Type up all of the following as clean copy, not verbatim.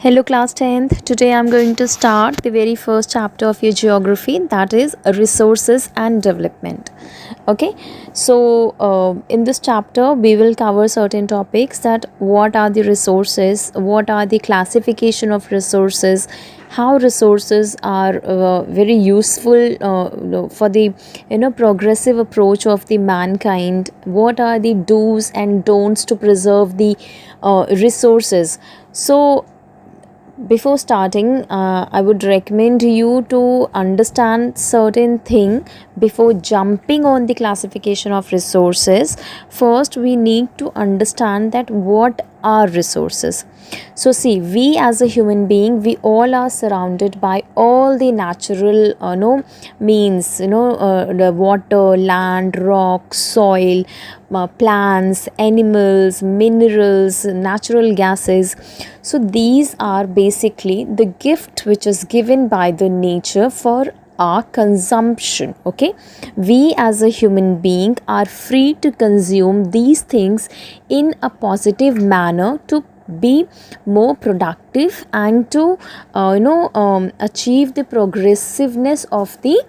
Hello class 10th. Today I'm going to start the very first chapter of your geography, that is resources and development. Okay, so in this chapter we will cover certain topics, that what are the resources, what are the classification of resources, how resources are very useful for the progressive approach of the mankind, what are the do's and don'ts to preserve the resources. So before starting, I would recommend you to understand certain thing before jumping on the classification of resources. First we need to understand that what are resources. So see, we as a human being, we all are surrounded by all the natural means, the water, land, rock, soil, plants, animals, minerals, natural gases. So these are basically the gift which is given by the nature for our consumption. Okay, we as a human being are free to consume these things in a positive manner to be more productive and to achieve the progressiveness of the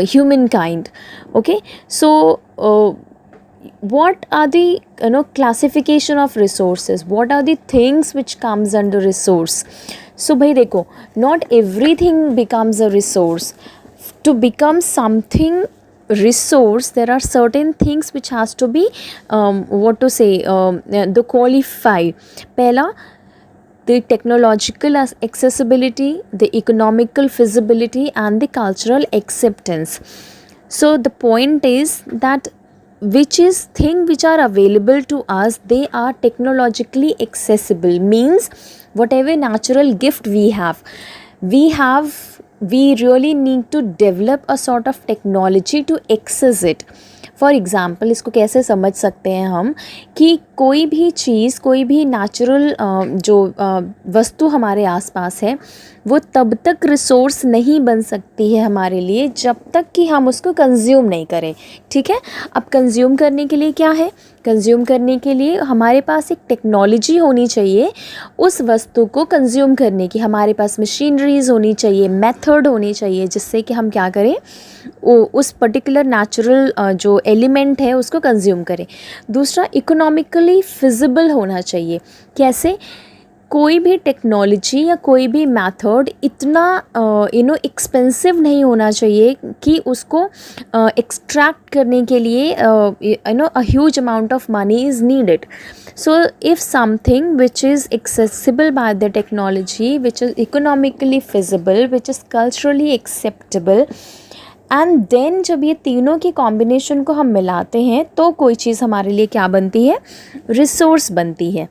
humankind. Okay, so what are the classification of resources, what are the things which comes under resource. So bhai dekho, not everything becomes a resource. To become something resource, there are certain things which has to be the qualify. Pehla, the technological accessibility, the economical feasibility, and the cultural acceptance. So the point is that which is thing which are available to us, they are technologically accessible, means whatever natural gift we really need to develop a sort of technology to access it. For example इसको कैसे समझ सकते हैं हम कि कोई भी चीज़, कोई भी नेचुरल जो वस्तु हमारे आसपास है, वो तब तक रिसोर्स नहीं बन सकती है हमारे लिए जब तक कि हम उसको कंज्यूम नहीं करें. ठीक है, अब कंज्यूम करने के लिए क्या है, कंज्यूम करने के लिए हमारे पास एक टेक्नोलॉजी होनी चाहिए उस वस्तु को कंज्यूम करने की. हमारे पास मशीनरीज होनी चाहिए, मेथड होनी चाहिए, जिससे कि हम क्या करें, उस पर्टिकुलर नेचुरल जो एलिमेंट है उसको कंज्यूम करें. दूसरा, इकोनॉमिकली फिजिबल होना चाहिए. कैसे? कोई भी टेक्नोलॉजी या कोई भी मेथड इतना एक्सपेंसिव नहीं होना चाहिए कि उसको एक्सट्रैक्ट करने के लिए a huge amount of money is needed. So if something which is accessible by the technology, which is economically feasible, which is culturally acceptable, and then जब ये तीनों की कॉम्बिनेशन को हम मिलाते हैं तो कोई चीज़ हमारे लिए क्या बनती है, रिसोर्स बनती है.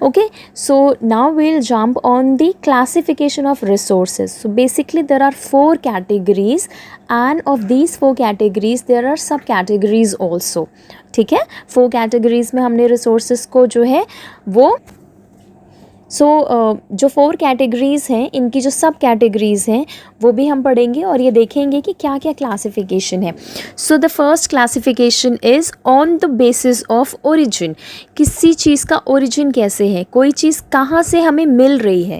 Okay, so now we'll jump on the classification of resources. So basically there are 4 categories, and of these 4 categories there are subcategories also. ठीक है, 4 categories में हमने resources को जो है वो जो 4 कैटेगरीज़ हैं, इनकी जो सब कैटेगरीज़ हैं वो भी हम पढ़ेंगे और ये देखेंगे कि क्या क्या क्लासिफिकेशन है. So the first classification is on the basis of origin. किसी चीज़ का ओरिजिन कैसे है, कोई चीज़ कहाँ से हमें मिल रही है,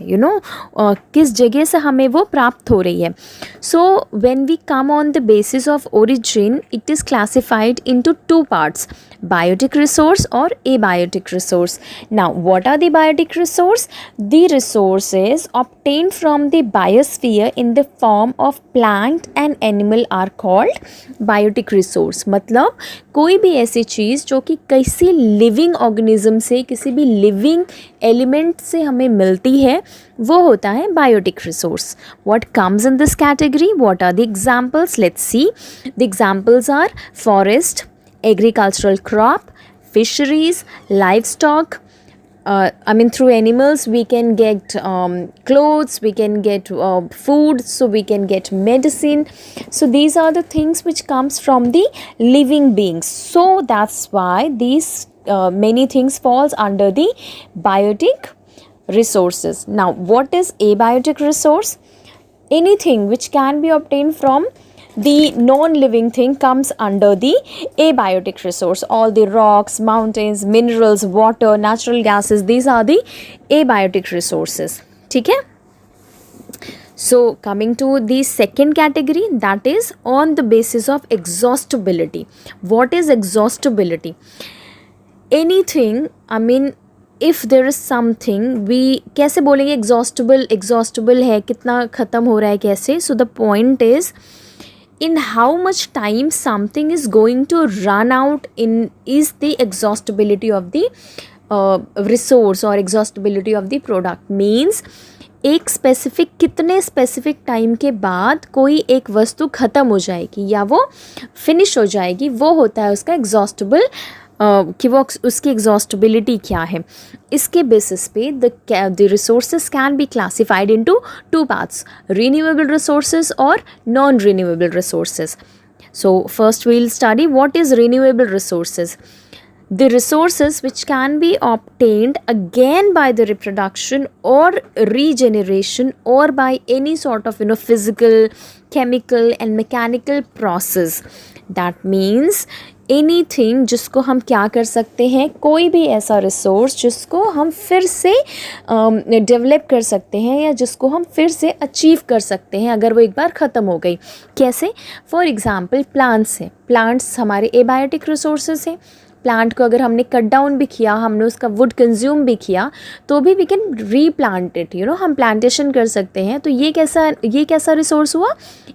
किस जगह से हमें वो प्राप्त हो रही है. So when we come on the basis of origin, it is classified into 2 parts, biotic resource or abiotic resource. Now what are the biotic resource? The resources obtained from the biosphere in the form of plant and animal are called biotic resource. मतलब कोई भी ऐसी चीज़ जो कि किसी living organism से, किसी भी लिविंग एलिमेंट से हमें मिलती है, वो होता है biotic resource. What comes in this category? What are the examples? Let's see. The examples are forest, agricultural crop, fisheries, livestock. Through animals we can get clothes, we can get food, so we can get medicine. So these are the things which comes from the living beings. So that's why these many things falls under the biotic resources. Now what is abiotic resource? Anything which can be obtained from The non-living thing comes under the abiotic resource. All the rocks, mountains, minerals, water, natural gases, these are the abiotic resources. ठीक है. So coming to the second category, that is on the basis of exhaustibility. What is exhaustibility? Anything, I mean, if there is something, we कैसे बोलेंगे exhaustible है, कितना ख़त्म हो रहा है कैसे. So the point is, in how much time something is going to run out in is the exhaustibility of the resource or exhaustibility of the product. Means एक स्पेसिफिक, कितने स्पेसिफिक टाइम के बाद कोई एक वस्तु ख़त्म हो जाएगी या वो फिनिश हो जाएगी, वो होता है उसका एग्जॉस्टेबल, कि वो उसकी एग्जॉस्टेबिलिटी क्या है. इसके बेसिस पे the resources can be classified into two parts, renewable resources और non renewable resources. So first we will study what is renewable resources. The resources which can be obtained again by the reproduction or regeneration or by any sort of physical, chemical and mechanical process. That means anything जिसको हम क्या कर सकते हैं, कोई भी ऐसा resource जिसको हम फिर से डेवलप कर सकते हैं या जिसको हम फिर से अचीव कर सकते हैं अगर वो एक बार ख़त्म हो गई. कैसे? फॉर एग्ज़ाम्पल प्लांट्स हैं. प्लांट्स हमारे एबायोटिक रिसोर्सेज हैं. प्लांट को अगर हमने कट डाउन भी किया, हमने उसका वुड कंज्यूम भी किया, तो भी वी कैन रीप्लांट इट, हम प्लांटेशन कर सकते हैं. तो ये कैसा रिसोर्स हुआ?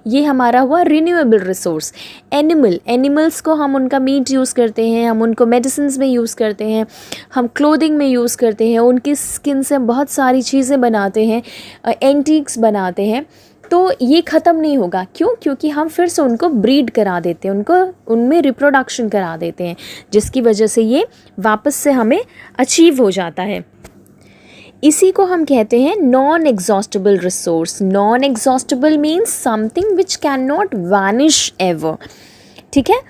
ये हमारा हुआ रिन्यूएबल रिसोर्स. एनिमल्स को हम उनका मीट यूज़ करते हैं, हम उनको मेडिसिन्स में यूज़ करते हैं, हम क्लोथिंग में यूज़ करते हैं, उनकी स्किन से बहुत सारी चीज़ें बनाते हैं, एंटीक्स बनाते हैं. तो ये ख़त्म नहीं होगा. क्यों? क्योंकि हम फिर से उनको ब्रीड करा देते हैं, उनमें रिप्रोडक्शन करा देते हैं, जिसकी वजह से ये वापस से हमें अचीव हो जाता है. इसी को हम कहते हैं non exhaustible resource. Non exhaustible means something which can not vanish ever. ठीक है,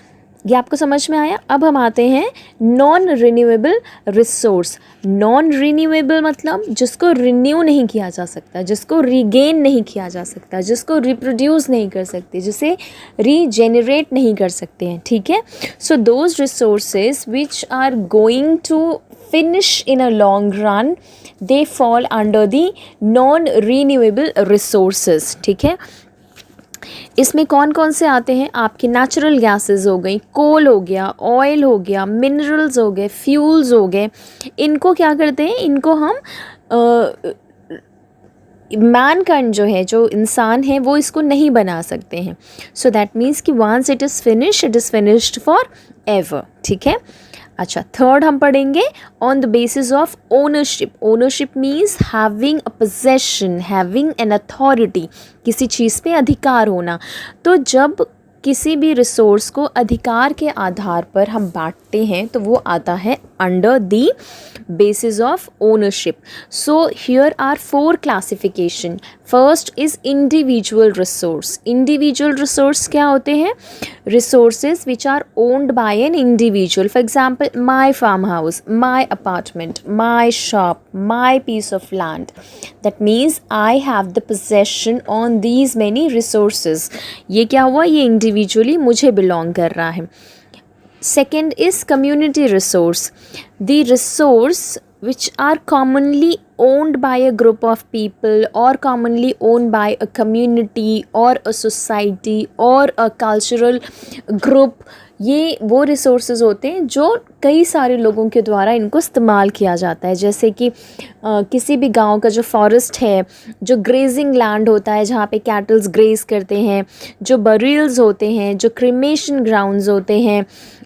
ये आपको समझ में आया. अब हम आते हैं non renewable resource. Non renewable मतलब जिसको रिन्यू नहीं किया जा सकता, जिसको रीगेन नहीं किया जा सकता, जिसको रिप्रोड्यूस नहीं कर सकते, जिसे रीजेनरेट नहीं कर सकते हैं. ठीक है. So those resources which are going to finish in a long run, they fall under the non renewable resources. ठीक है. इसमें कौन कौन से आते हैं? आपकी नेचुरल गैसेस हो गई, कोल हो गया, ऑयल हो गया, मिनरल्स हो गए, फ्यूल्स हो गए. इनको क्या करते हैं? इनको हम मैनकाइंड जो है, जो इंसान है, वो इसको नहीं बना सकते हैं. सो दैट मीन्स कि once it is finished for ever. ठीक है. अच्छा, थर्ड हम पढ़ेंगे on the basis of ownership. Ownership means having a possession, having an authority, किसी चीज़ पे अधिकार होना. तो जब किसी भी रिसोर्स को अधिकार के आधार पर हम बांटते हैं तो वो आता है under the basis of ownership. So here are 4 classification. First is individual resource. Individual resource क्या होते हैं? Resources which are owned by an individual. For example my farm house, my apartment, my shop, my piece of land. That means I have the possession on these many resources. ये क्या हुआ? ये individually मुझे belong कर रहा है. Second is community resource. The resource which are commonly owned by a group of people or commonly owned by a community or a society or a cultural group. ये वो रिसोर्सेज होते हैं जो कई सारे लोगों के द्वारा इनको इस्तेमाल किया जाता है. जैसे कि किसी भी गांव का जो फॉरेस्ट है, जो ग्रेजिंग लैंड होता है जहाँ पे कैटल्स ग्रेज करते हैं, जो बरियल्स होते हैं, जो क्रिमेशन ग्राउंड्स होते हैं,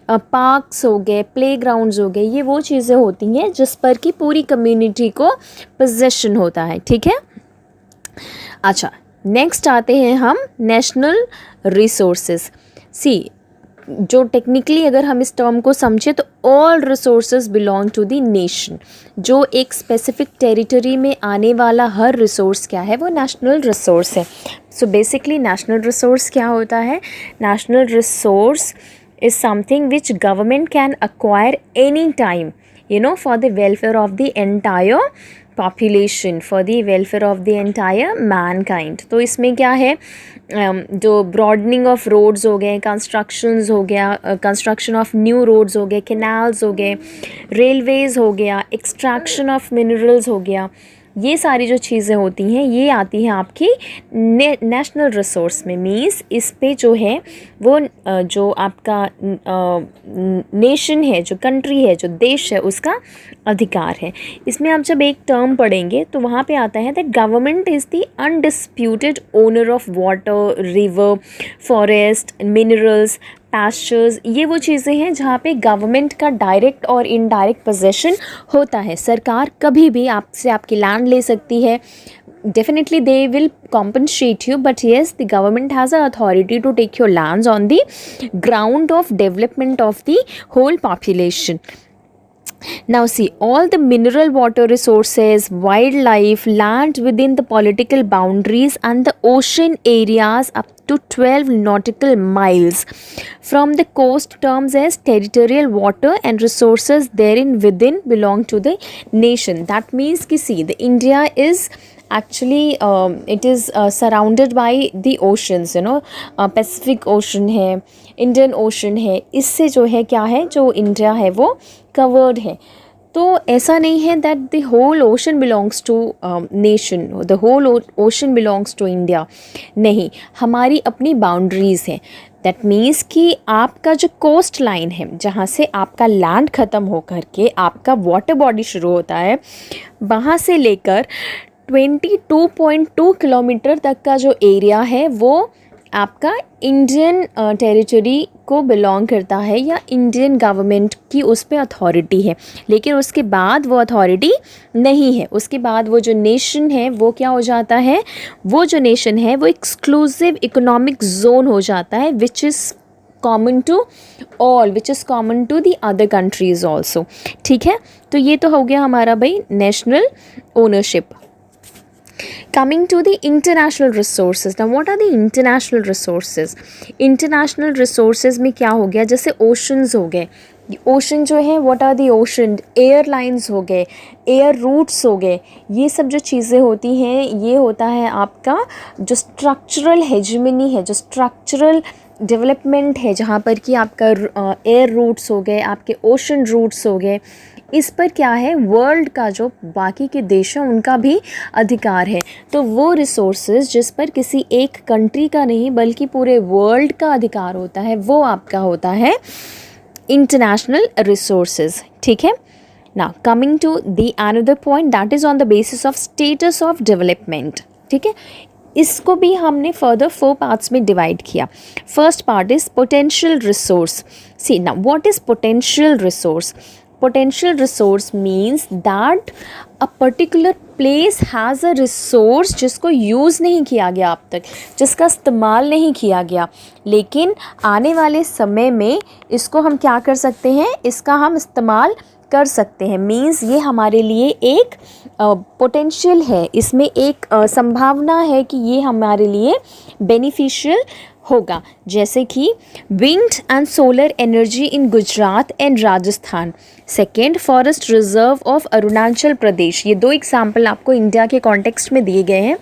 पार्क्स हो गए, प्ले ग्राउंड्स हो गए, ये वो चीज़ें होती हैं जिस पर कि पूरी कम्युनिटी को पोजेशन होता है. ठीक है. अच्छा, नेक्स्ट आते हैं हम नेशनल रिसोर्सेज. सी, जो टेक्निकली अगर हम इस टर्म को समझें तो all resources belong to the nation. जो एक स्पेसिफिक टेरिटरी में आने वाला हर रिसोर्स क्या है? वो नेशनल रिसोर्स है. सो बेसिकली नेशनल रिसोर्स क्या होता है? National resource is something which government can acquire any time. for the welfare of the entire population, for the welfare of the entire Mankind. तो इसमें क्या है, जो ब्रॉडनिंग ऑफ रोड्स हो गए, कंस्ट्रक्शंस हो गया, कंस्ट्रक्शन ऑफ न्यू रोड्स हो गए, कैनाल्स हो गए, रेलवेज़ हो गया, एक्सट्रैक्शन ऑफ मिनरल्स हो गया, ये सारी जो चीज़ें होती हैं ये आती हैं आपकी नेशनल रिसोर्स में। मीन्स इस पे जो है वो जो आपका नेशन है, जो कंट्री है, जो देश है, उसका अधिकार है। इसमें आप जब एक टर्म पढ़ेंगे तो वहाँ पे आता है that government is the undisputed owner of water, river, forest, minerals, pastures. ये वो चीज़ें हैं जहाँ पे गवर्नमेंट का डायरेक्ट और इनडायरेक्ट पोजेशन होता है। सरकार कभी भी आपसे आपकी लैंड ले सकती है, definitely they will compensate you, but yes, the government has a authority to take your lands on the ground of development of the whole population. Now see, all the mineral water resources, wildlife, land within the political boundaries and the ocean areas up to 12 nautical miles from the coast terms as territorial water and resources therein within belong to the nation. That means कि see, the India is actually it is surrounded by the oceans, Pacific Ocean है, Indian Ocean है, इससे जो है क्या है, जो India है वो कवर्ड है। तो ऐसा नहीं है that the whole ocean belongs to nation, the whole ocean belongs to India, नहीं, हमारी अपनी बाउंड्रीज़ हैं। दैट मीन्स कि आपका जो कोस्ट लाइन है, जहाँ से आपका लैंड ख़त्म होकर के आपका वाटर बॉडी शुरू होता है, वहाँ से लेकर 22.2 किलोमीटर तक का जो एरिया है वो आपका इंडियन टेरिटरी को बिलोंग करता है, या इंडियन गवर्नमेंट की उस पर अथॉरिटी है। लेकिन उसके बाद वो अथॉरिटी नहीं है, उसके बाद वो जो नेशन है वो क्या हो जाता है, वो जो नेशन है वो एक्सक्लूसिव इकोनॉमिक जोन हो जाता है, which is common to all, which is common to the other countries also. ठीक है, तो ये तो हो गया हमारा भाई national ownership. Coming to the international resources, now what are the international resources? International resources में क्या हो गया, जैसे oceans हो गए, ओशन जो है, what are the ocean, airlines हो गए, एयर रूट्स हो गए, ये सब जो चीज़ें होती हैं ये होता है आपका जो स्ट्रक्चरल हेजमनी है, जो स्ट्रक्चरल डेवलपमेंट है, जहाँ पर कि आपका एयर रूट्स हो गए, आपके ओशन रूट्स हो गए, इस पर क्या है, वर्ल्ड का जो बाकी के देश हैं उनका भी अधिकार है। तो वो रिसोर्सेज जिस पर किसी एक कंट्री का नहीं बल्कि पूरे वर्ल्ड का अधिकार होता है, वो आपका होता है इंटरनेशनल रिसोर्सेज। ठीक है, now coming to the another point, that is on the basis of status of development. ठीक है, इसको भी हमने फर्दर 4 पार्ट्स में डिवाइड किया। First part is potential resource. See now what is potential resource? Potential resource means that a particular place has a resource जिसको use नहीं किया गया अब तक, जिसका इस्तेमाल नहीं किया गया, लेकिन आने वाले समय में इसको हम क्या कर सकते हैं, इसका हम इस्तेमाल कर सकते हैं। मीन्स ये हमारे लिए एक पोटेंशियल है, इसमें एक संभावना है कि ये हमारे लिए बेनिफिशियल होगा। जैसे कि wind and solar energy in Gujarat and Rajasthan, second forest reserve of Arunachal Pradesh. ये 2 एग्जाम्पल आपको इंडिया के कॉन्टेक्स्ट में दिए गए हैं,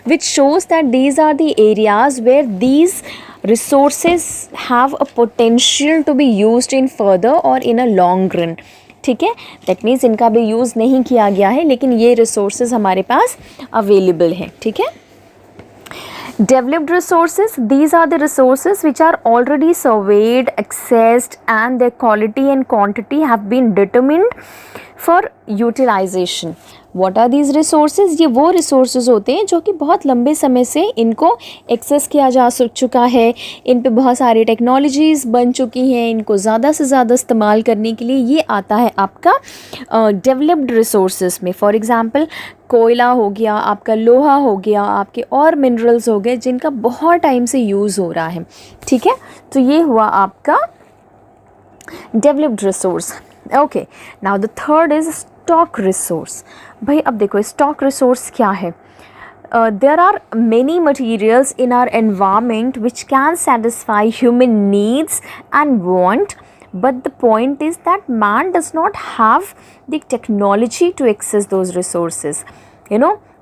which shows that these are the areas where these resources have a potential to be used in further और in a long run. ठीक है, दैट मीन्स इनका भी यूज़ नहीं किया गया है, लेकिन ये रिसोर्सेज हमारे पास अवेलेबल हैं। ठीक है, developed resources, these are the resources which are already surveyed, accessed and their quality and quantity have been determined for utilization. What are these resources? ये वो resources होते हैं जो कि बहुत लंबे समय से इनको एक्सेस किया जा चुका है, इन पे बहुत सारी टेक्नोलॉजीज़ बन चुकी हैं, इनको ज़्यादा से ज़्यादा इस्तेमाल करने के लिए ये आता है आपका डेवलप्ड रिसोर्सेज में। फॉर एग्ज़ाम्पल कोयला हो गया, आपका लोहा हो गया, आपके और मिनरल्स हो गए जिनका बहुत टाइम से यूज़ हो रहा है। ठीक है, तो ये हुआ आपका developed resource. Okay, now the third is stock resource. भाई अब देखो स्टॉक रिसोर्स क्या है। There are many materials in our environment which can satisfy human needs and want, but the point is that man does not have the technology to access those resources.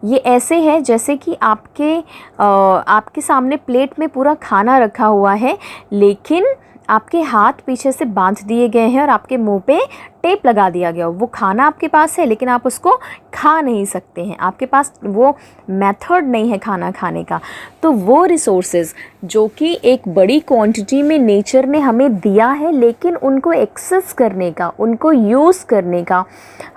ये ऐसे है जैसे कि आपके सामने plate में पूरा खाना रखा हुआ है, लेकिन आपके हाथ पीछे से बांध दिए गए हैं और आपके मुंह पे टेप लगा दिया गया। वो खाना आपके पास है लेकिन आप उसको खा नहीं सकते हैं, आपके पास वो मेथड नहीं है खाना खाने का। तो वो रिसोर्सेज जो कि एक बड़ी क्वांटिटी में नेचर ने हमें दिया है, लेकिन उनको एक्सेस करने का, उनको यूज़ करने का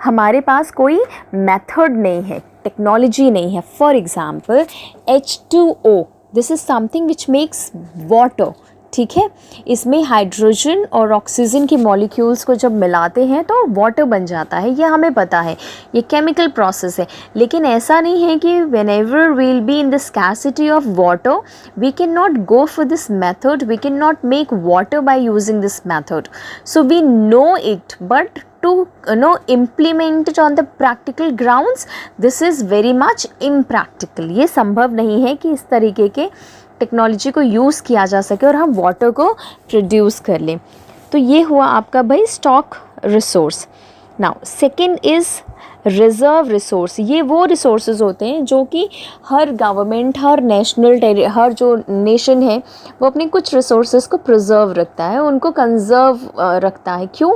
हमारे पास कोई मेथड नहीं है, टेक्नोलॉजी नहीं है। For example H2O, this is something which makes water, ठीक है। इसमें हाइड्रोजन और ऑक्सीजन के मॉलिक्यूल्स को जब मिलाते हैं तो वाटर बन जाता है, ये हमें पता है, ये केमिकल प्रोसेस है। लेकिन ऐसा नहीं है कि whenever we'll be in the scarcity of water we can not go for this method, we can not make water by using this method. So we know it, but to implement it on the practical grounds, this is very much impractical। ये संभव नहीं है कि इस तरीके के technology को use किया जा सके और हम वाटर को प्रोड्यूस कर लें। तो ये हुआ आपका भाई stock resource. Now second is reserve resource. ये वो रिसोर्सेज होते हैं जो कि हर गवर्नमेंट, हर जो नेशन है वो अपने कुछ रिसोर्सेज को प्रिजर्व रखता है, उनको कंजर्व रखता है। क्यों?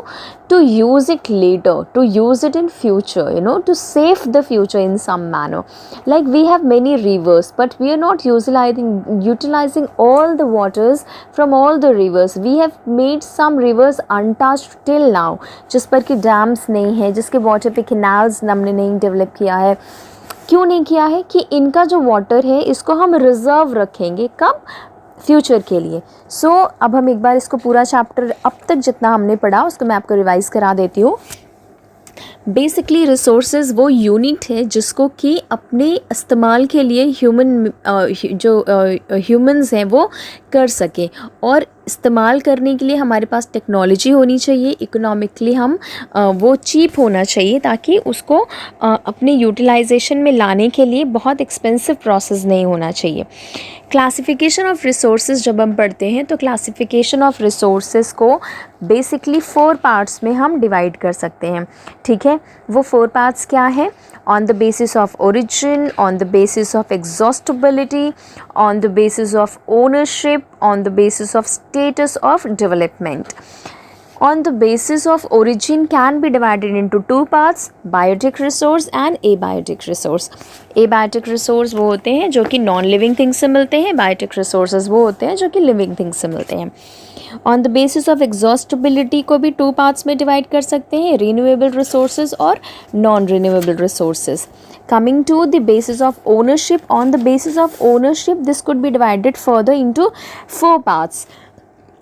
To use it later, to use it in future, to save the future in some manner. Like we have many rivers, but we are not utilizing all the waters from all the rivers. We have made some rivers untouched till now, जिस पर कि dams नहीं है, जिसके water पे canals हमने नहीं develop किया है। क्यों नहीं किया है? कि इनका जो वाटर है इसको हम रिजर्व रखेंगे, कब? फ्यूचर के लिए। सो अब हम एक बार इसको पूरा चैप्टर अब तक जितना हमने पढ़ा उसको मैं आपको रिवाइज़ करा देती हूँ। बेसिकली रिसोर्सेज वो यूनिट है जिसको कि अपने इस्तेमाल के लिए ह्यूमंस हैं वो कर सकें, और इस्तेमाल करने के लिए हमारे पास टेक्नोलॉजी होनी चाहिए, इकोनॉमिकली हम वो चीप होना चाहिए, ताकि उसको अपने यूटिलाइजेशन में लाने के लिए बहुत एक्सपेंसिव प्रोसेस नहीं होना चाहिए। क्लासिफिकेशन ऑफ रिसोर्सेज जब हम पढ़ते हैं तो क्लासिफिकेशन ऑफ रिसोर्सेज को बेसिकली 4 पार्ट्स में हम डिवाइड कर सकते हैं, ठीक है। वो 4 पार्ट्स क्या है? On the basis of origin, on the basis of exhaustibility, on the basis of ownership, on the basis of status of development. On the basis of origin can be divided into 2 parts, biotic resource and abiotic resource। abiotic resource वो होते हैं जो कि non living things से मिलते हैं, biotic resources वो होते हैं जो कि लिविंग थिंग्स से मिलते हैं। On the basis of exhaustibility को भी 2 पार्ट्स में डिवाइड कर सकते हैं, रिन्यूएबल रिसोर्सेज और non renewable resources. Coming to the basis of ownership, on the basis of ownership this could be divided further into 4 parts,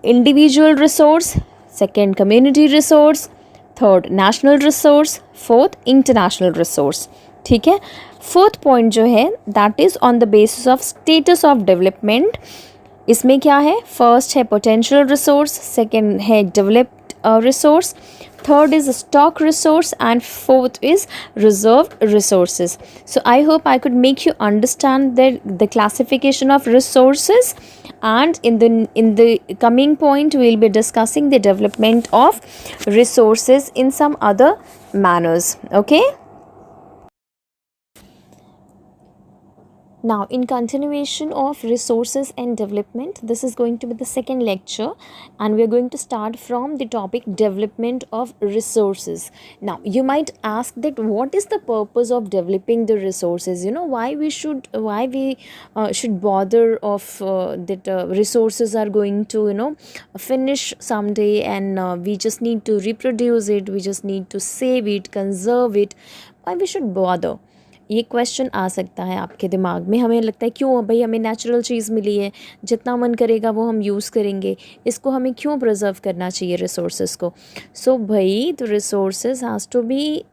individual resource, second community resource, third national resource, fourth international resource, ठीक है। Fourth point जो है that is on the basis of status of development. इसमें क्या है? First है potential resource, second है developed resource, third is stock resource, and fourth is reserved resources. So I hope I could make you understand the classification of resources, and in the coming point we will be discussing the development of resources in some other manners. Okay. Now, in continuation of resources and development, this is going to be the second lecture, and we are going to start from the topic development of resources. Now, you might ask that what is the purpose of developing the resources? Why we should bother of that resources are going to finish someday, and we just need to reproduce it, we just need to save it, conserve it. Why we should bother? ये question आ सकता है आपके दिमाग में। हमें लगता है क्यों भाई, हमें नेचुरल चीज़ मिली है, जितना मन करेगा वो हम यूज़ करेंगे, इसको हमें क्यों प्रिजर्व करना चाहिए रिसोर्सेज को? सो भाई the resources has to be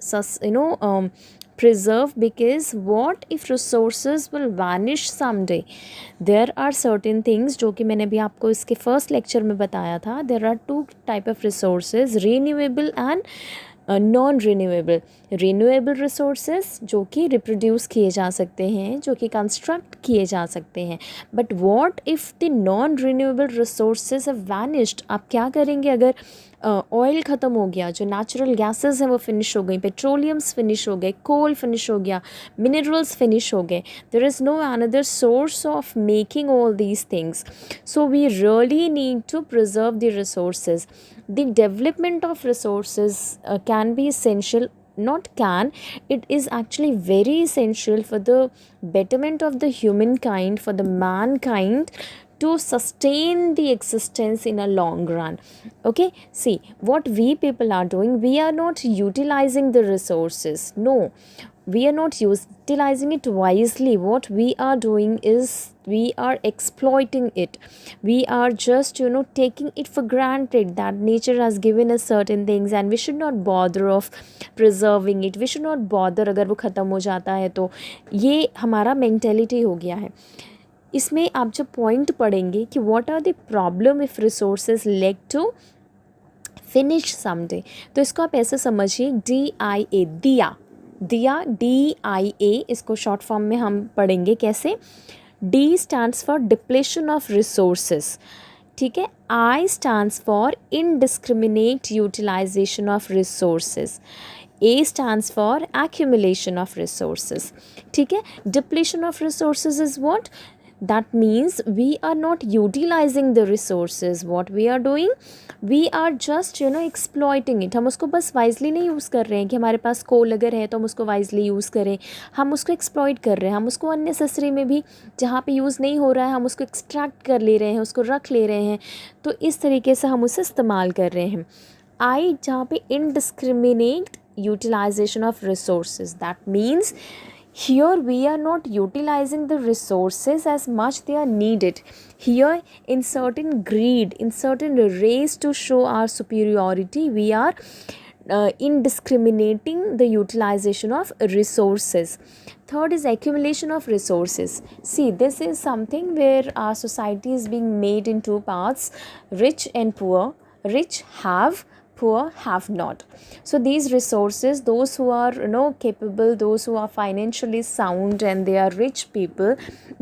preserved, because what if resources will vanish someday? There are certain things जो कि मैंने भी आपको इसके फर्स्ट लेक्चर में बताया था। There are 2 type of resources, renewable and non renewable, renewable resources जो कि रिप्रोड्यूस किए जा सकते हैं, जो कि कंस्ट्रक्ट किए जा सकते हैं. But what if the non renewable resources have vanished. आप क्या करेंगे अगर ऑयल ख़त्म हो गया, जो नेचुरल गैसेस हैं वो फिनिश हो गई, पेट्रोलियम्स फिनिश हो गए, कोल फिनिश हो गया, मिनरल्स फिनिश हो गए. There is no another source of making all these things. So we really need to preserve the resources. The development of resources can be essential, not can, it is actually very essential for the betterment of the humankind, for the mankind to sustain the existence in a long run. Okay, see what we people are doing, we are not utilizing the resources. No, we are not utilizing it wisely. What we are doing is we are exploiting it. We are just taking it for granted that nature has given us certain things and we should not bother of preserving it. We should not bother अगर वो ख़त्म हो जाता है तो. ये हमारा mentality हो गया है. इसमें आप जब पॉइंट पढ़ेंगे कि what are the problem if resources lag to finish someday, तो इसको आप ऐसे समझिए DIA, दिया, दिया DIA, इसको शॉर्ट फॉर्म में हम पढ़ेंगे कैसे. D stands for depletion of resources, ठीक है. I stands for indiscriminate utilisation of resources. A stands for accumulation of resources. ठीक है. Depletion of resources is what? That means we are not utilizing the resources. What we are doing? We are just exploiting it. हम उसको बस wisely नहीं use कर रहे हैं कि हमारे पास कोल अगर है तो हम उसको wisely यूज़ करें. हम उसको exploit कर रहे हैं. हम उसको unnecessary में भी जहाँ पे यूज़ नहीं हो रहा है हम उसको extract कर ले रहे हैं, उसको रख ले रहे हैं. तो इस तरीके से हम उसे इस्तेमाल कर रहे हैं. I जहाँ पे indiscriminate utilization of resources, that means here we are not utilizing the resources as much they are needed. Here in certain greed, in certain race to show our superiority, we are indiscriminating the utilization of resources. Third is accumulation of resources. See, this is something where our society is being made in two parts, rich and poor. Rich have, poor have not. So these resources, those who are capable, those who are financially sound and they are rich people,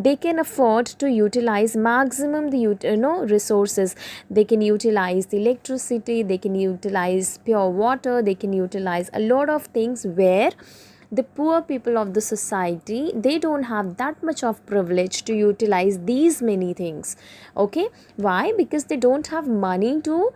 they can afford to utilize maximum the resources. They can utilize the electricity, they can utilize pure water, they can utilize a lot of things where the poor people of the society, they don't have that much of privilege to utilize these many things. Okay, why? Because they don't have money to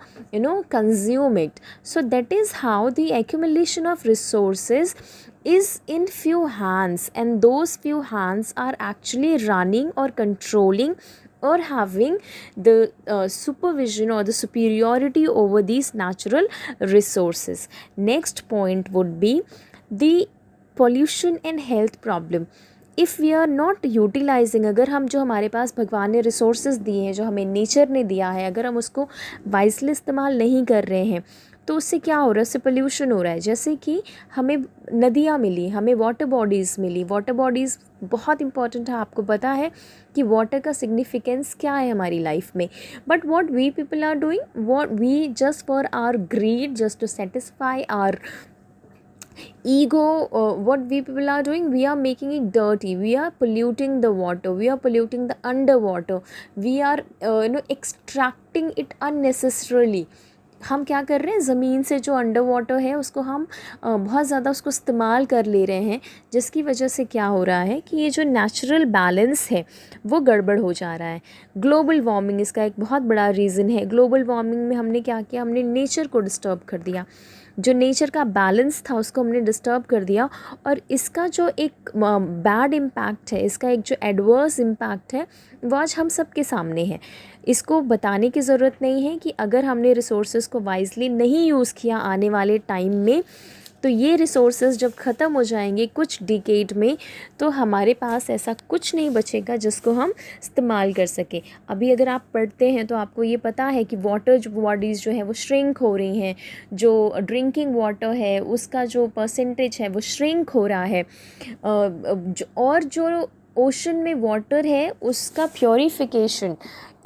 consume it. So that is how the accumulation of resources is in few hands, and those few hands are actually running or controlling or having the supervision or the superiority over these natural resources. Next point would be the pollution and health problem. If we are not utilising, अगर हम जो हमारे पास भगवान ने resources दिए हैं, जो हमें नेचर ने दिया है, अगर हम उसको वाइजली इस्तेमाल नहीं कर रहे हैं तो उससे क्या हो रहा है? उससे पोल्यूशन हो रहा है. जैसे कि हमें नदियाँ मिली, हमें वाटर बॉडीज़ मिली. वाटर बॉडीज़ बहुत इंपॉर्टेंट है, आपको पता है कि वाटर का सिग्निफिकेंस क्या है हमारी लाइफ में. But what we people are doing, what we just for our greed, just to satisfy our ego, what we people are doing, we are making it dirty, we are polluting the water, we are polluting the underwater, we are extracting it unnecessarily. हम क्या कर रहे हैं, ज़मीन से जो under water है उसको हम बहुत ज़्यादा उसको इस्तेमाल कर ले रहे हैं, जिसकी वजह से क्या हो रहा है कि ये जो नेचुरल बैलेंस है वो गड़बड़ हो जा रहा है. ग्लोबल वार्मिंग इसका एक बहुत बड़ा रीज़न है. ग्लोबल वार्मिंग में हमने क्या किया, हमने नेचर को डिस्टर्ब कर दिया. जो नेचर का बैलेंस था उसको हमने डिस्टर्ब कर दिया, और इसका जो एक बैड इम्पैक्ट है, इसका एक जो एडवर्स इम्पैक्ट है वो आज हम सब के सामने है. इसको बताने की ज़रूरत नहीं है कि अगर हमने रिसोर्सेज को वाइजली नहीं यूज़ किया आने वाले टाइम में, तो ये रिसोर्सेज जब ख़त्म हो जाएंगे कुछ डिकेड में, तो हमारे पास ऐसा कुछ नहीं बचेगा जिसको हम इस्तेमाल कर सकें. अभी अगर आप पढ़ते हैं तो आपको ये पता है कि वाटर जो बॉडीज़ जो है वो श्रिंक हो रही हैं, जो ड्रिंकिंग वाटर है उसका जो परसेंटेज है वो श्रिंक हो रहा है, और जो ओशन में वाटर है उसका प्योरीफिकेशन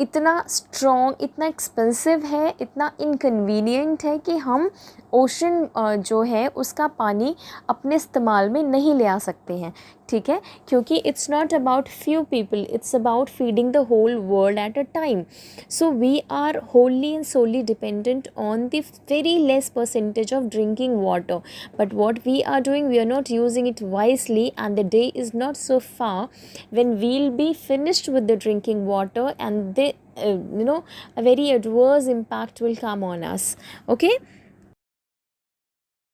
इतना स्ट्रॉन्ग, इतना एक्सपेंसिव है, इतना इनकन्वीनियंट है कि हम ओशन जो है उसका पानी अपने इस्तेमाल में नहीं ले आ सकते हैं, ठीक है, क्योंकि it's not about few people, it's about feeding the whole world at a time. So we are wholly and solely dependent on the very less percentage of drinking water. But what we are doing, we are not using it wisely, and the day is not so far when we'll be finished with the drinking water, and a very adverse impact will come on us. Okay.